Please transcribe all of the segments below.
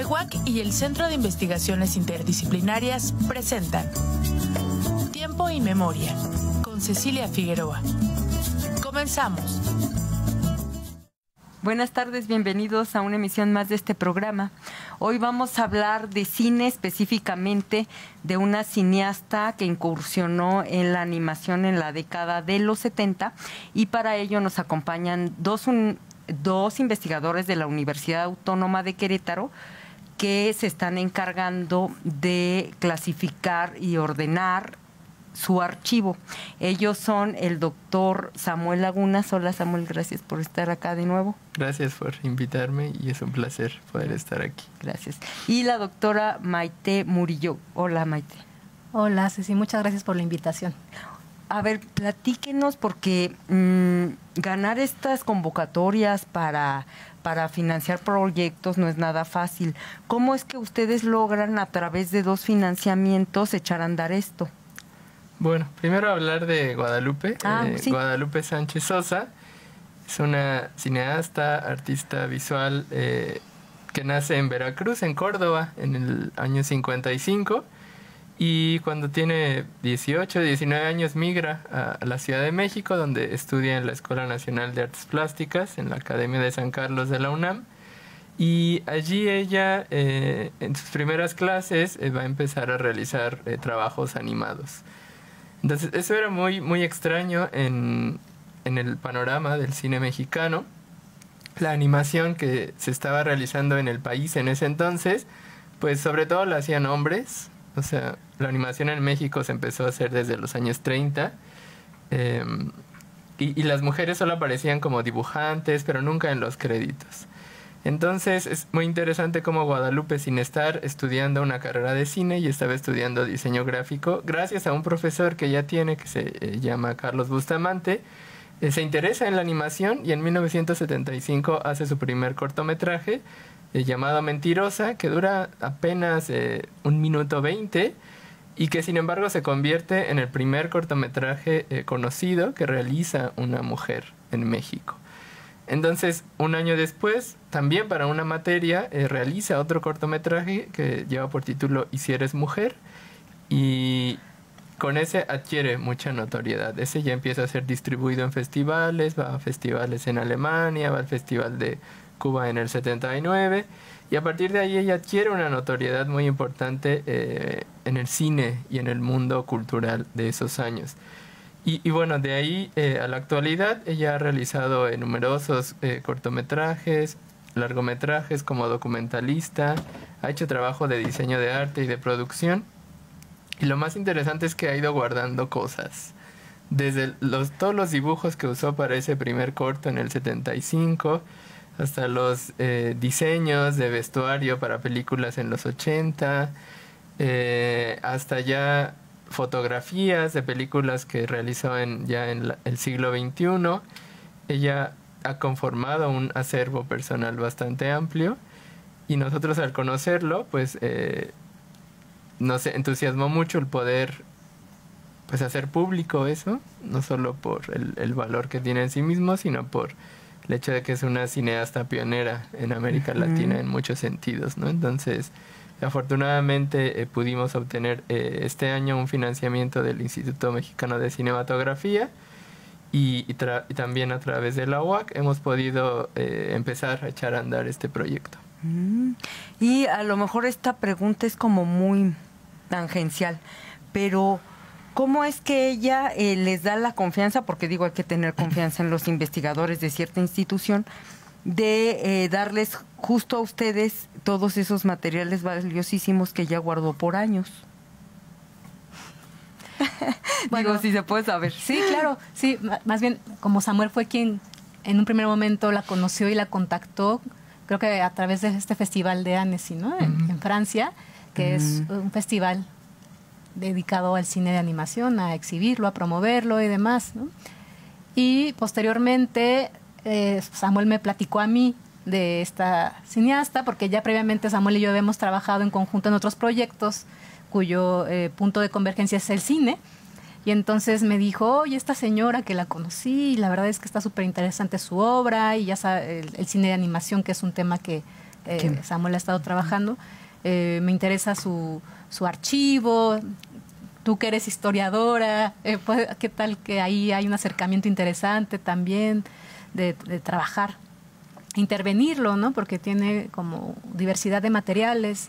CEJUAC y el Centro de Investigaciones Interdisciplinarias presentan Tiempo y Memoria con Cecilia Figueroa. Comenzamos. Buenas tardes, bienvenidos a una emisión más de este programa. Hoy vamos a hablar de cine, específicamente de una cineasta que incursionó en la animación en la década de los 70, y para ello nos acompañan dos investigadores de la Universidad Autónoma de Querétaro que se están encargando de clasificar y ordenar su archivo. Ellos son el doctor Samuel Lagunas. Hola Samuel, gracias por estar acá de nuevo. Gracias por invitarme y es un placer poder estar aquí. Gracias. Y la doctora Maite Murillo. Hola Maite. Hola Ceci, muchas gracias por la invitación. A ver, platíquenos, porque ganar estas convocatorias para financiar proyectos no es nada fácil. ¿Cómo es que ustedes logran a través de 2 financiamientos echar a andar esto? Bueno, primero hablar de Guadalupe. Sí. Guadalupe Sánchez Sosa es una cineasta, artista visual que nace en Veracruz, en Córdoba, en el año 55. Y cuando tiene 18, 19 años migra a la Ciudad de México, donde estudia en la Escuela Nacional de Artes Plásticas, en la Academia de San Carlos de la UNAM. Y allí ella, en sus primeras clases, va a empezar a realizar trabajos animados. Entonces, eso era muy, muy extraño en el panorama del cine mexicano. La animación que se estaba realizando en el país en ese entonces, pues sobre todo la hacían hombres. O sea, la animación en México se empezó a hacer desde los años 30. Y las mujeres solo aparecían como dibujantes, pero nunca en los créditos. Entonces es muy interesante cómo Guadalupe, sin estar estudiando una carrera de cine, y estaba estudiando diseño gráfico, gracias a un profesor que ella tiene, que se llama Carlos Bustamante, se interesa en la animación y en 1975 hace su primer cortometraje llamado Mentirosa, que dura apenas 1 minuto 20 y que sin embargo se convierte en el primer cortometraje conocido que realiza una mujer en México. Entonces, 1 año después, también para una materia, realiza otro cortometraje que lleva por título Y si eres mujer, y con ese adquiere mucha notoriedad. Ese ya empieza a ser distribuido en festivales, va a festivales en Alemania, va al Festival de Cuba en el 79, y a partir de ahí ella adquiere una notoriedad muy importante en el cine y en el mundo cultural de esos años. Y bueno, de ahí a la actualidad ella ha realizado numerosos cortometrajes, largometrajes como documentalista, ha hecho trabajo de diseño de arte y de producción. Y lo más interesante es que ha ido guardando cosas. Desde todos los dibujos que usó para ese primer corto en el 75, hasta los diseños de vestuario para películas en los 80, hasta ya fotografías de películas que realizó ya en el siglo XXI. Ella ha conformado un acervo personal bastante amplio, y nosotros al conocerlo pues nos entusiasmó mucho el poder pues hacer público eso, no solo por el valor que tiene en sí mismo, sino por el hecho de que es una cineasta pionera en América Latina en muchos sentidos, ¿no? Entonces, afortunadamente pudimos obtener este año un financiamiento del Instituto Mexicano de Cinematografía, y también a través de la UAC hemos podido empezar a echar a andar este proyecto. Y a lo mejor esta pregunta es como muy tangencial, pero ¿cómo es que ella les da la confianza? Porque digo, hay que tener confianza en los investigadores de cierta institución, de darles justo a ustedes todos esos materiales valiosísimos que ella guardó por años. Bueno, digo, si se puede saber. Sí, claro, sí, más bien como Samuel fue quien en un primer momento la conoció y la contactó, creo que a través de este festival de Annecy, ¿no? En Francia, que es un festival dedicado al cine de animación, a exhibirlo, a promoverlo y demás, ¿no? Y posteriormente Samuel me platicó a mí de esta cineasta, porque ya previamente Samuel y yo habíamos trabajado en conjunto en otros proyectos cuyo punto de convergencia es el cine. Y entonces me dijo, oye, esta señora que la conocí, y la verdad es que está súper interesante su obra, y ya sabe, el cine de animación, que es un tema que Samuel ha estado trabajando. Me interesa su archivo. Tú que eres historiadora, ¿qué tal que ahí hay un acercamiento interesante también de trabajar, intervenirlo, ¿no? Porque tiene como diversidad de materiales,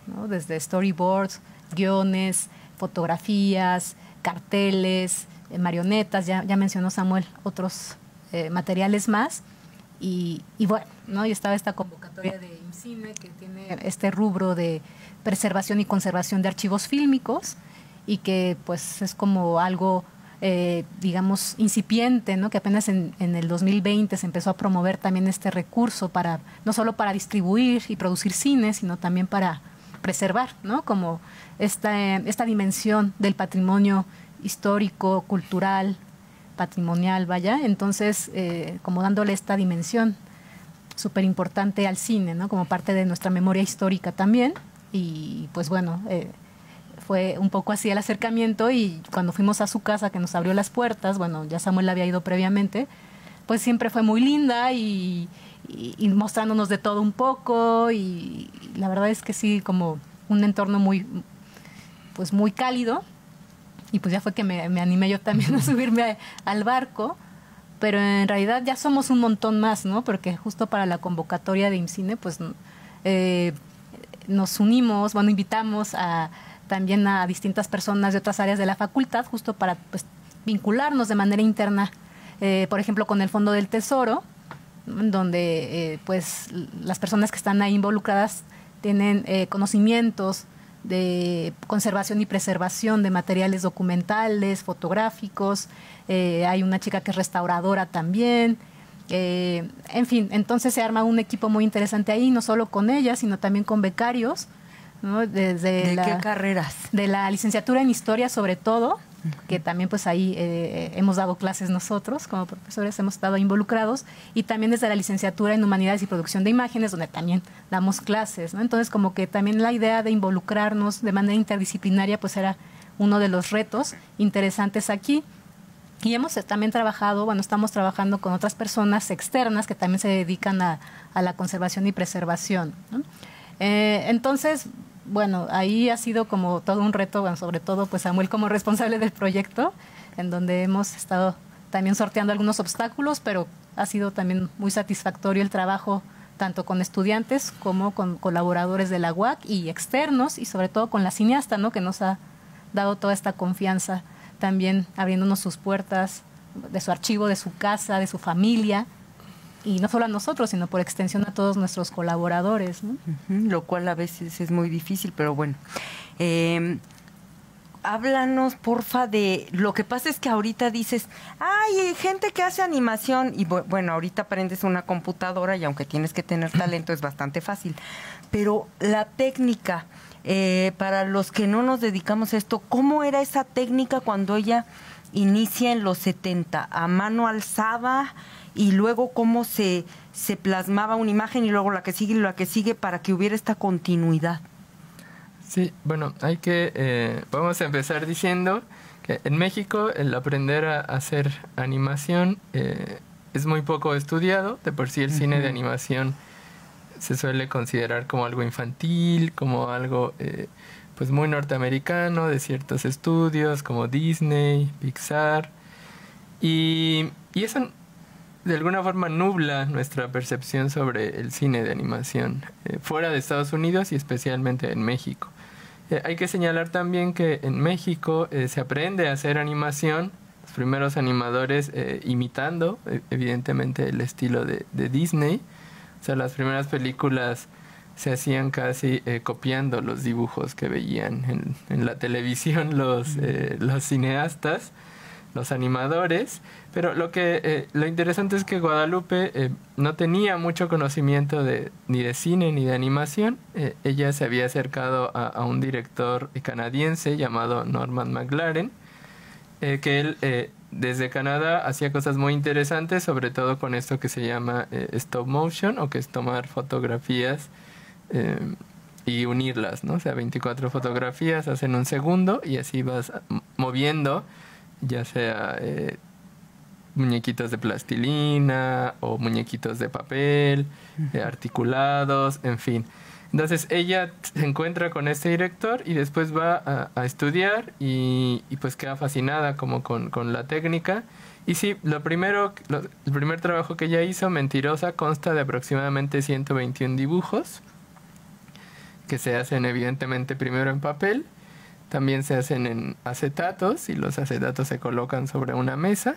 ¿no? Desde storyboards, guiones, fotografías, carteles, marionetas, ya mencionó Samuel otros materiales más. Y bueno, ¿no? Y estaba esta convocatoria de IMCINE que tiene este rubro de preservación y conservación de archivos fílmicos, y que pues es como algo, digamos, incipiente, ¿no? Que apenas en el 2020 se empezó a promover también este recurso para, no solo para distribuir y producir cine, sino también para preservar, ¿no? Como esta dimensión del patrimonio histórico, cultural, patrimonial, vaya. Entonces, como dándole esta dimensión súper importante al cine, ¿no? Como parte de nuestra memoria histórica también. Y pues bueno, fue un poco así el acercamiento, y cuando fuimos a su casa, que nos abrió las puertas, bueno, ya Samuel había ido previamente, pues siempre fue muy linda y mostrándonos de todo un poco, y la verdad es que sí, como un entorno muy cálido, y pues ya fue que me animé yo también a subirme al barco, pero en realidad ya somos un montón más, ¿no? Porque justo para la convocatoria de IMCINE, pues nos unimos, bueno, invitamos también a distintas personas de otras áreas de la facultad, justo para pues vincularnos de manera interna, por ejemplo, con el Fondo del Tesoro, donde pues las personas que están ahí involucradas tienen conocimientos de conservación y preservación de materiales documentales, fotográficos. Hay una chica que es restauradora también. En fin, entonces se arma un equipo muy interesante ahí, no solo con ella, sino también con becarios, ¿no? ¿De qué carreras? De la licenciatura en Historia, sobre todo, que también pues ahí hemos dado clases nosotros, como profesores hemos estado involucrados, y también desde la licenciatura en Humanidades y Producción de Imágenes, donde también damos clases, ¿no? Entonces, como que también la idea de involucrarnos de manera interdisciplinaria pues era uno de los retos interesantes aquí. Y hemos también trabajado, bueno, estamos trabajando con otras personas externas que también se dedican a la conservación y preservación, ¿no? Entonces, bueno, ahí ha sido como todo un reto, bueno, sobre todo pues Samuel como responsable del proyecto, en donde hemos estado también sorteando algunos obstáculos, pero ha sido también muy satisfactorio el trabajo tanto con estudiantes como con colaboradores de la UAC y externos, y sobre todo con la cineasta, ¿no? Que nos ha dado toda esta confianza, también abriéndonos sus puertas de su archivo, de su casa, de su familia, y no solo a nosotros, sino por extensión a todos nuestros colaboradores, ¿no? Lo cual a veces es muy difícil, pero bueno. Háblanos, porfa, de... Lo que pasa es que ahorita dices, hay gente que hace animación, y bueno, ahorita prendes una computadora y aunque tienes que tener talento es bastante fácil. Pero la técnica, para los que no nos dedicamos a esto, ¿cómo era esa técnica cuando ella inicia en los 70? ¿A mano alzada? Y luego cómo se plasmaba una imagen y luego la que sigue para que hubiera esta continuidad. Sí, bueno, vamos a empezar diciendo que en México el aprender a hacer animación es muy poco estudiado. De por sí el cine de animación se suele considerar como algo infantil, como algo pues muy norteamericano, de ciertos estudios como Disney, Pixar, y eso de alguna forma nubla nuestra percepción sobre el cine de animación fuera de Estados Unidos y especialmente en México. Hay que señalar también que en México se aprende a hacer animación, los primeros animadores imitando evidentemente el estilo de Disney. O sea, las primeras películas se hacían casi copiando los dibujos que veían en la televisión los cineastas, los animadores. Pero lo interesante es que Guadalupe no tenía mucho conocimiento ni de cine ni de animación. Ella se había acercado a un director canadiense llamado Norman McLaren, que él desde Canadá hacía cosas muy interesantes, sobre todo con esto que se llama stop motion, o que es tomar fotografías y unirlas, ¿no? O sea, 24 fotografías hacen un segundo y así vas moviendo, ya sea muñequitos de plastilina o muñequitos de papel, articulados, en fin. Entonces ella se encuentra con este director y después va a estudiar y pues queda fascinada como con la técnica. Y sí, el primer trabajo que ella hizo, Mentirosa, consta de aproximadamente 121 dibujos que se hacen evidentemente primero en papel, también se hacen en acetatos y los acetatos se colocan sobre una mesa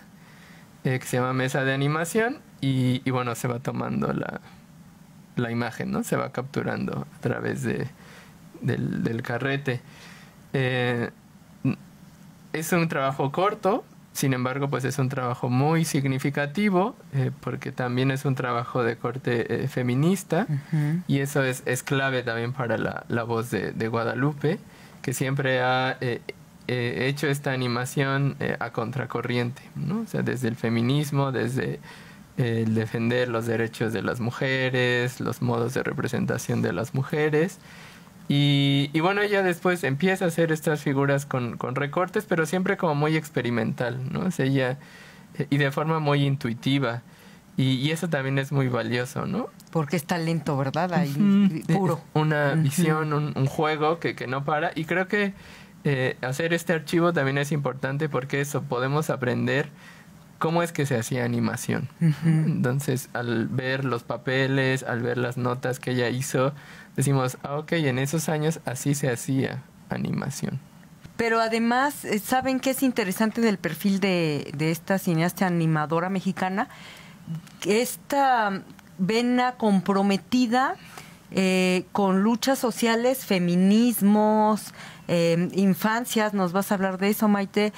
que se llama mesa de animación y bueno, se va tomando la imagen, ¿no? Se va capturando a través del carrete. Es un trabajo corto, sin embargo, pues es un trabajo muy significativo porque también es un trabajo de corte feminista y eso es clave también para la voz de Guadalupe, que siempre ha hecho esta animación a contracorriente, ¿no? O sea, desde el feminismo, desde el defender los derechos de las mujeres, los modos de representación de las mujeres. Y bueno, ella después empieza a hacer estas figuras con recortes, pero siempre como muy experimental, ¿no? O sea, ella, y de forma muy intuitiva. Y eso también es muy valioso, ¿no? Porque es talento, ¿verdad? Ahí, puro. Una visión, un juego que no para. Y creo que hacer este archivo también es importante porque eso, podemos aprender cómo es que se hacía animación. Entonces, al ver los papeles, al ver las notas que ella hizo, decimos, ok, en esos años así se hacía animación. Pero además, ¿saben qué es interesante del perfil de esta cineasta animadora mexicana? Esta vena comprometida con luchas sociales, feminismos, infancias, nos vas a hablar de eso, Maite.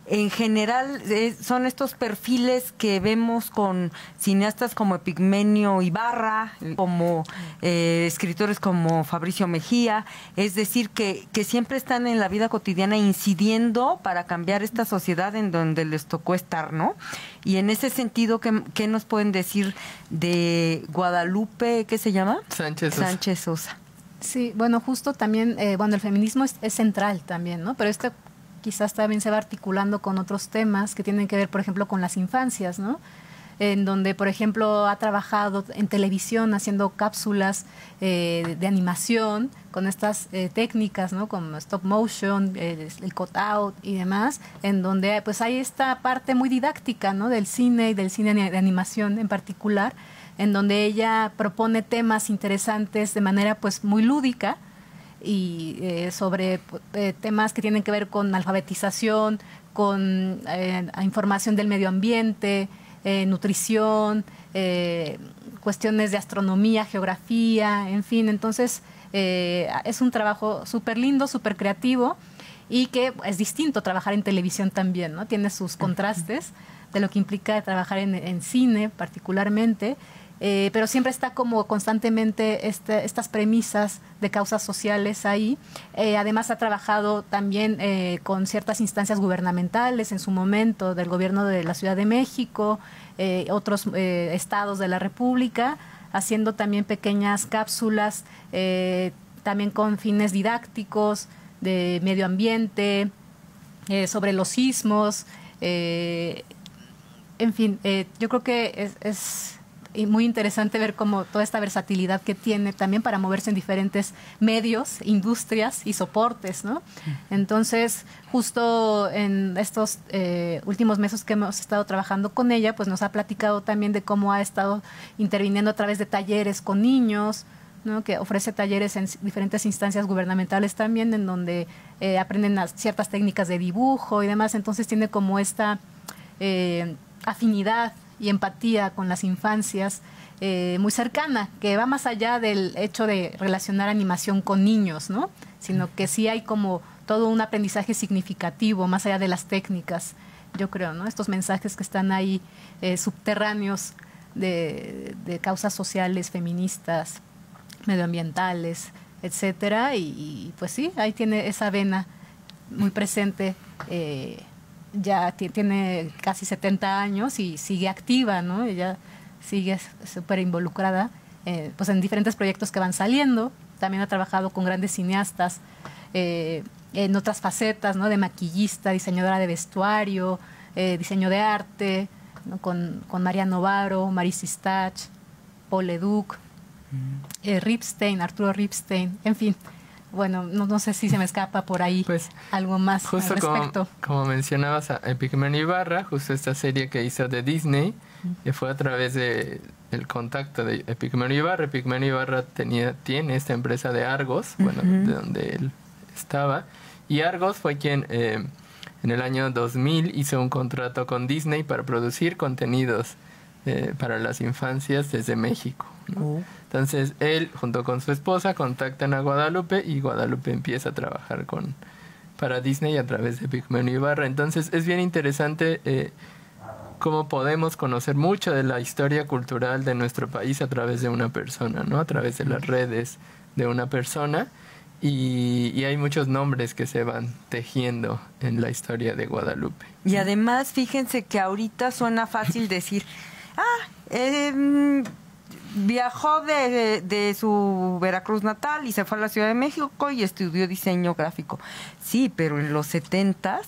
En general, son estos perfiles que vemos con cineastas como Epigmenio Ibarra, como escritores como Fabricio Mejía, es decir, que siempre están en la vida cotidiana incidiendo para cambiar esta sociedad en donde les tocó estar, ¿no? Y en ese sentido, ¿qué nos pueden decir de Guadalupe, qué se llama? Sánchez Sosa. Sí, bueno, justo también, el feminismo es central también, ¿no? Pero quizás también se va articulando con otros temas que tienen que ver, por ejemplo, con las infancias, ¿no? En donde, por ejemplo, ha trabajado en televisión haciendo cápsulas de animación con estas técnicas, ¿no? Como stop motion, el cut-out y demás, en donde pues hay esta parte muy didáctica, ¿no? Del cine y del cine de animación en particular, en donde ella propone temas interesantes de manera pues muy lúdica y sobre temas que tienen que ver con alfabetización, con información del medio ambiente, nutrición, cuestiones de astronomía, geografía, en fin. Entonces, es un trabajo súper lindo, súper creativo y que es distinto trabajar en televisión también, ¿no? Tiene sus contrastes de lo que implica trabajar en cine particularmente. Pero siempre está como constantemente estas premisas de causas sociales ahí. Además ha trabajado también con ciertas instancias gubernamentales en su momento, del gobierno de la Ciudad de México, otros estados de la República, haciendo también pequeñas cápsulas, también con fines didácticos, de medio ambiente, sobre los sismos. En fin, yo creo que es y muy interesante ver cómo toda esta versatilidad que tiene también para moverse en diferentes medios, industrias y soportes, ¿no? Entonces, justo en estos últimos meses que hemos estado trabajando con ella, pues nos ha platicado también de cómo ha estado interviniendo a través de talleres con niños, ¿no? Que ofrece talleres en diferentes instancias gubernamentales también, en donde aprenden ciertas técnicas de dibujo y demás. Entonces tiene como esta afinidad y empatía con las infancias muy cercana, que va más allá del hecho de relacionar animación con niños, ¿no? Sino que sí hay como todo un aprendizaje significativo más allá de las técnicas, yo creo, ¿no? Estos mensajes que están ahí subterráneos de causas sociales, feministas, medioambientales, etcétera, y pues sí, ahí tiene esa vena muy presente. Ya tiene casi 70 años y sigue activa, ¿no? Ella sigue súper involucrada pues en diferentes proyectos que van saliendo. También ha trabajado con grandes cineastas en otras facetas, ¿no? De maquillista, diseñadora de vestuario, diseño de arte, ¿no? con María Novaro, Marie Sistach, Paul Leduc, Arturo Ripstein, en fin. Bueno, no sé si se me escapa por ahí pues, algo más al respecto. Como mencionabas a Epigmenio Ibarra, justo esta serie que hizo de Disney, que fue a través del contacto de Epigmenio Ibarra. Epigmenio Ibarra tiene esta empresa de Argos, bueno, de donde él estaba, y Argos fue quien en el año 2000 hizo un contrato con Disney para producir contenidos para las infancias desde México, ¿no? Entonces él junto con su esposa contactan a Guadalupe y Guadalupe empieza a trabajar para Disney a través de Epigmenio Ibarra. Entonces es bien interesante cómo podemos conocer mucho de la historia cultural de nuestro país a través de una persona, ¿no? A través de las redes de una persona. Y hay muchos nombres que se van tejiendo en la historia de Guadalupe. Y además, fíjense que ahorita suena fácil decir, viajó de su Veracruz natal y se fue a la Ciudad de México y estudió diseño gráfico. Sí, pero en los 70s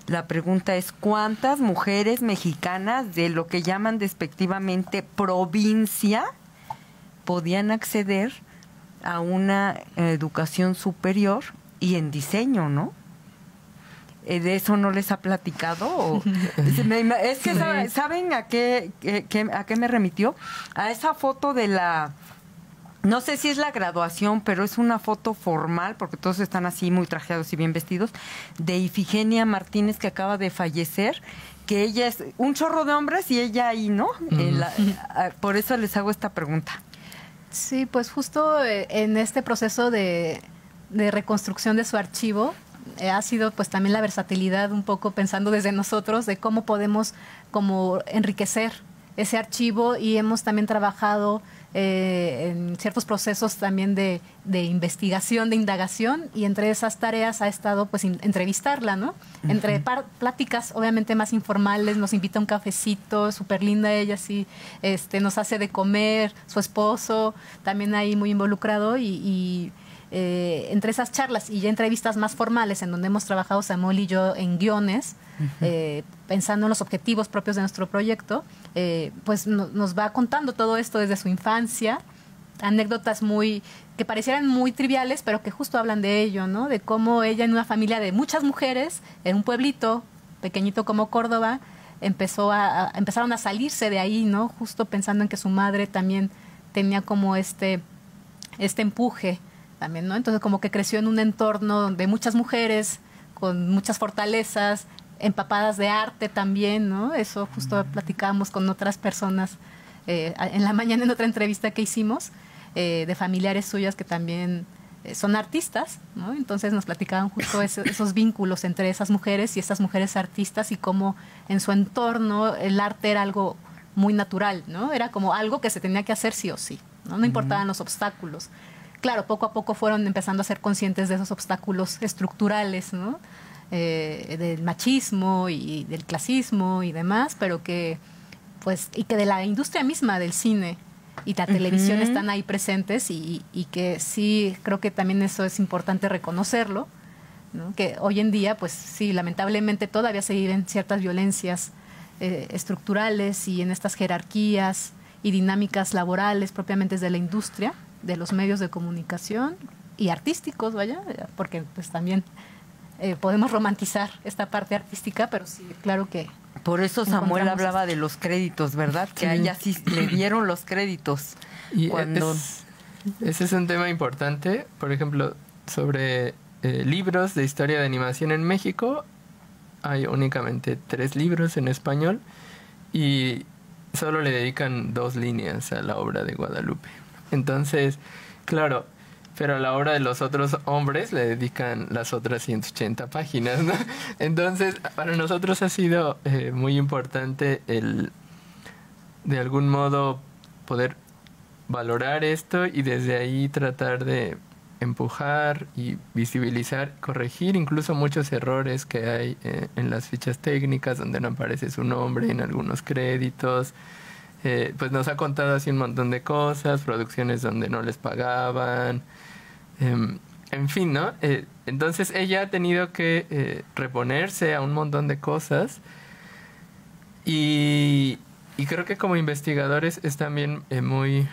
la pregunta es ¿cuántas mujeres mexicanas de lo que llaman despectivamente provincia podían acceder a una educación superior y en diseño, ¿no? ¿De eso no les ha platicado? Es que sí. ¿Saben a qué me remitió? A esa foto de no sé si es la graduación, pero es una foto formal, porque todos están así muy trajeados y bien vestidos, de Ifigenia Martínez, que acaba de fallecer, que ella es un chorro de hombres y ella ahí, ¿no? Por eso les hago esta pregunta. Sí, pues justo en este proceso de reconstrucción de su archivo, ha sido pues también la versatilidad un poco pensando desde nosotros de cómo podemos como enriquecer ese archivo, y hemos también trabajado en ciertos procesos también de investigación, de indagación, y entre esas tareas ha estado pues entrevistarla, ¿no? Entre pláticas obviamente más informales, nos invita a un cafecito, súper linda ella, sí, nos hace de comer, su esposo también ahí muy involucrado, y entre esas charlas y ya entrevistas más formales en donde hemos trabajado Samuel y yo en guiones, pensando en los objetivos propios de nuestro proyecto, pues nos va contando todo esto desde su infancia, anécdotas que parecieran muy triviales, pero que justo hablan de ello, ¿no? De cómo ella, en una familia de muchas mujeres, en un pueblito pequeñito como Córdoba, empezaron a salirse de ahí, ¿no? Justo pensando en que su madre también tenía como este empuje también, ¿no? Entonces como que creció en un entorno donde muchas mujeres con muchas fortalezas, empapadas de arte también, ¿no? Eso justo platicábamos con otras personas en la mañana en otra entrevista que hicimos, de familiares suyas que también son artistas, ¿no? Entonces nos platicaban justo esos vínculos entre esas mujeres y estas mujeres artistas, y cómo en su entorno el arte era algo muy natural, ¿no? Era como algo que se tenía que hacer sí o sí, ¿no? No importaban los obstáculos. Claro, poco a poco fueron empezando a ser conscientes de esos obstáculos estructurales, ¿no? Del machismo y del clasismo y demás, pero que de la industria misma del cine y la televisión están ahí presentes, y que sí, creo que también eso es importante reconocerlo, ¿no? Que hoy en día, pues sí, lamentablemente todavía se viven ciertas violencias estructurales y en estas jerarquías y dinámicas laborales propiamente de la industria, de los medios de comunicación y artísticos, vaya, porque pues también podemos romantizar esta parte artística, pero sí, claro que... Por eso Samuel hablaba de los créditos, ¿verdad? Que a ella sí le dieron los créditos. Y ese es un tema importante, por ejemplo, sobre libros de historia de animación en México. Hay únicamente 3 libros en español y solo le dedican 2 líneas a la obra de Guadalupe. Entonces, claro, pero a la obra de los otros hombres le dedican las otras 180 páginas, ¿no? Entonces, para nosotros ha sido muy importante de algún modo, poder valorar esto y desde ahí tratar de empujar y visibilizar, corregir incluso muchos errores que hay en las fichas técnicas donde no aparece su nombre en algunos créditos. Pues nos ha contado así un montón de cosas, producciones donde no les pagaban, en fin, ¿no? Entonces ella ha tenido que reponerse a un montón de cosas Y creo que como investigadores es también muy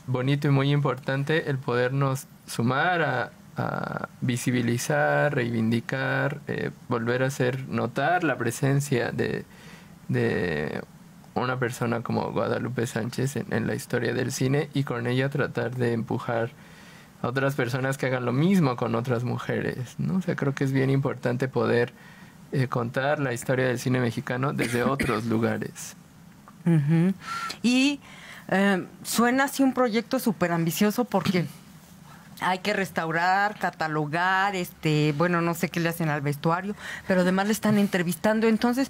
bonito y muy importante el podernos sumar a visibilizar, reivindicar, volver a hacer notar la presencia de una persona como Guadalupe Sánchez en la historia del cine, y con ella tratar de empujar a otras personas que hagan lo mismo con otras mujeres, ¿no? O sea, creo que es bien importante poder contar la historia del cine mexicano desde otros lugares. Uh-huh. Y suena así un proyecto súper ambicioso porque hay que restaurar, catalogar, bueno, no sé qué le hacen al vestuario, pero además le están entrevistando. Entonces,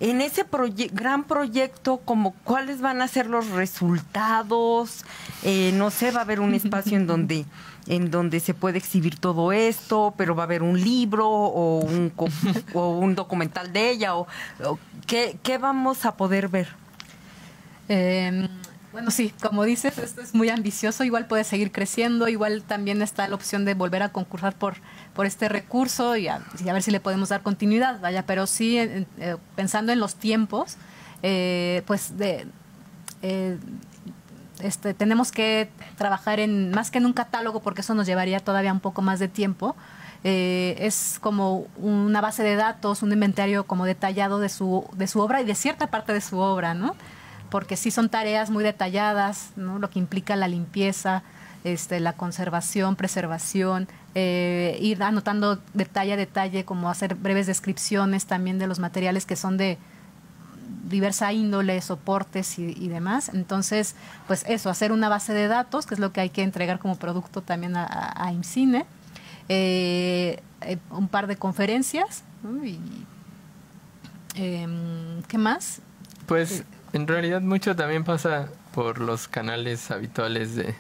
en ese gran proyecto, como ¿cuáles van a ser los resultados? No sé, va a haber un espacio en donde se puede exhibir todo esto, pero va a haber un libro o un documental de ella, o ¿qué vamos a poder ver? Bueno, sí, como dices, esto es muy ambicioso, igual puede seguir creciendo, igual también está la opción de volver a concursar por este recurso y a ver si le podemos dar continuidad, vaya, pero sí, pensando en los tiempos, tenemos que trabajar más que en un catálogo, porque eso nos llevaría todavía un poco más de tiempo. Es como una base de datos, un inventario como detallado de su obra y de cierta parte de su obra, ¿no? Porque sí son tareas muy detalladas, ¿no? Lo que implica la limpieza, la conservación, preservación, ir anotando detalle a detalle, como hacer breves descripciones también de los materiales que son de diversa índole, soportes y demás. Entonces, pues eso, hacer una base de datos, que es lo que hay que entregar como producto también a IMCINE, un par de conferencias, ¿no? Y ¿qué más? Pues en realidad mucho también pasa por los canales habituales de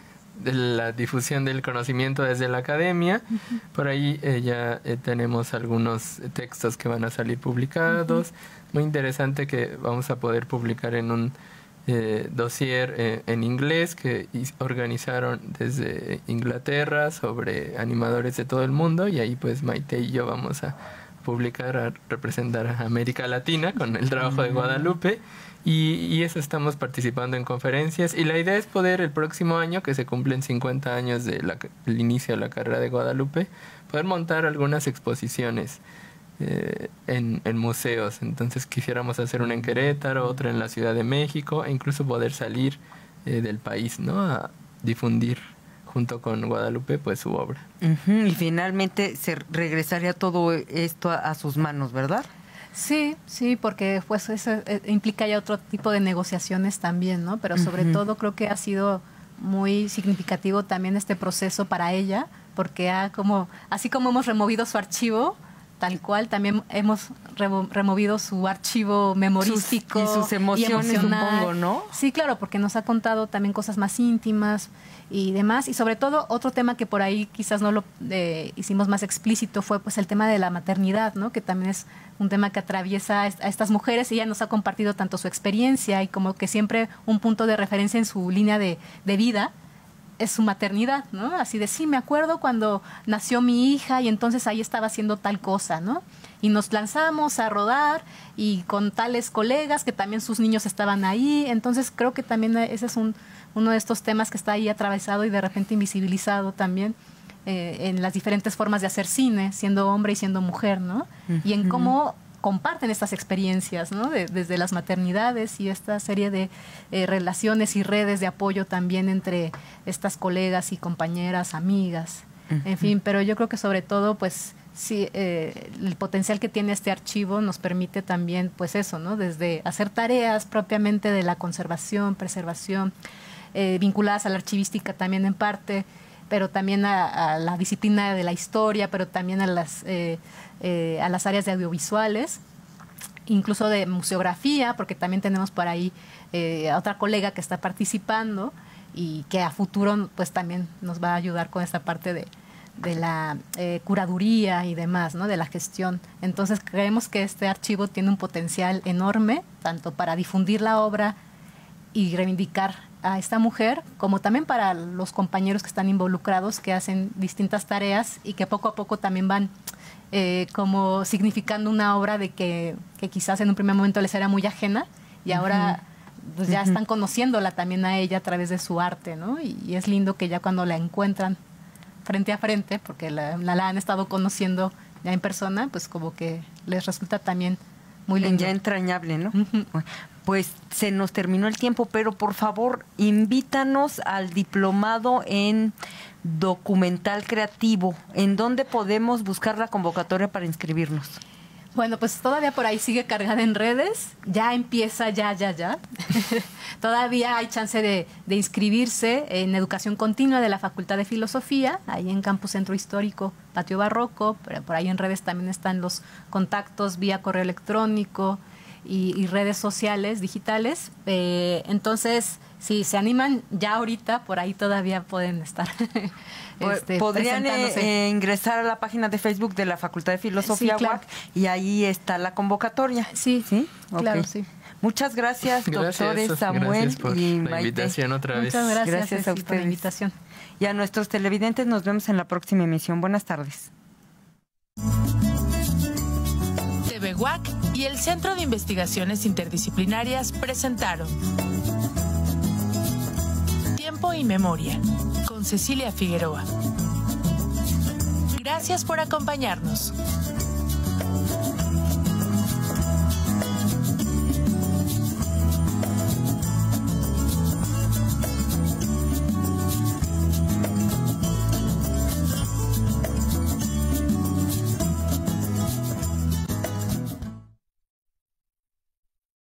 la difusión del conocimiento desde la academia. Uh-huh. Por ahí ya tenemos algunos textos que van a salir publicados. Uh-huh. Muy interesante que vamos a poder publicar en un dossier en inglés que organizaron desde Inglaterra sobre animadores de todo el mundo, y ahí pues Maite y yo vamos a publicar, a representar a América Latina con el trabajo de Guadalupe. Y eso, estamos participando en conferencias, y la idea es poder el próximo año, que se cumplen 50 años del inicio de la carrera de Guadalupe, poder montar algunas exposiciones en museos. Entonces quisiéramos hacer una en Querétaro, otra en la Ciudad de México, e incluso poder salir del país, ¿no? A difundir junto con Guadalupe pues su obra. Uh-huh. Y finalmente se regresaría todo esto a sus manos, ¿verdad? Sí, porque pues eso implica ya otro tipo de negociaciones también, ¿no? Pero sobre uh-huh. todo creo que ha sido muy significativo también este proceso para ella, porque así como hemos removido su archivo, tal cual también hemos removido su archivo memorístico y sus emociones, supongo, ¿no? Sí, claro, porque nos ha contado también cosas más íntimas y demás, y sobre todo otro tema que por ahí quizás no lo hicimos más explícito fue pues el tema de la maternidad, ¿no? Que también es un tema que atraviesa a estas mujeres, y ella nos ha compartido tanto su experiencia y como que siempre un punto de referencia en su línea de vida es su maternidad, ¿no? Así de, sí, me acuerdo cuando nació mi hija y entonces ahí estaba haciendo tal cosa, ¿no? Y nos lanzamos a rodar y con tales colegas que también sus niños estaban ahí. Entonces creo que también ese es uno de estos temas que está ahí atravesado y de repente invisibilizado también en las diferentes formas de hacer cine, siendo hombre y siendo mujer, ¿no? Uh-huh. Y en cómo comparten estas experiencias, ¿no? Desde las maternidades y esta serie de relaciones y redes de apoyo también entre estas colegas y compañeras, amigas, uh-huh. En fin, pero yo creo que sobre todo, pues sí, el potencial que tiene este archivo nos permite también, pues eso, ¿no? Desde hacer tareas propiamente de la conservación, preservación, vinculadas a la archivística también en parte, pero también a la disciplina de la historia, pero también a las áreas de audiovisuales, incluso de museografía, porque también tenemos por ahí a otra colega que está participando y que a futuro pues también nos va a ayudar con esta parte de la curaduría y demás, ¿no? De la gestión. Entonces creemos que este archivo tiene un potencial enorme, tanto para difundir la obra y reivindicar a esta mujer, como también para los compañeros que están involucrados, que hacen distintas tareas y que poco a poco también van como significando una obra de que quizás en un primer momento les era muy ajena y ahora pues ya están conociéndola también a ella a través de su arte, ¿no? Y es lindo que ya cuando la encuentran frente a frente, porque la han estado conociendo ya en persona, pues como que les resulta también muy lindo. Ya entrañable, ¿no? Pues se nos terminó el tiempo, pero por favor, invítanos al diplomado en documental creativo. ¿En dónde podemos buscar la convocatoria para inscribirnos? Bueno, pues todavía por ahí sigue cargada en redes, ya empieza, ya. Todavía hay chance de inscribirse en Educación Continua de la Facultad de Filosofía, ahí en Campus Centro Histórico, Patio Barroco, pero por ahí en redes también están los contactos vía correo electrónico y redes sociales, digitales. Entonces, si se animan ya ahorita, por ahí todavía pueden estar. Podrían ingresar a la página de Facebook de la Facultad de Filosofía, sí, claro. UAC, y ahí está la convocatoria. Sí, claro, okay. sí. Muchas gracias, doctores Samuel por y la Maite. invitación otra vez. Muchas gracias a ustedes por la invitación. Y a nuestros televidentes nos vemos en la próxima emisión. Buenas tardes. TV UAC y el Centro de Investigaciones Interdisciplinarias presentaron Tiempo y Memoria con Cecilia Figueroa. Gracias por acompañarnos.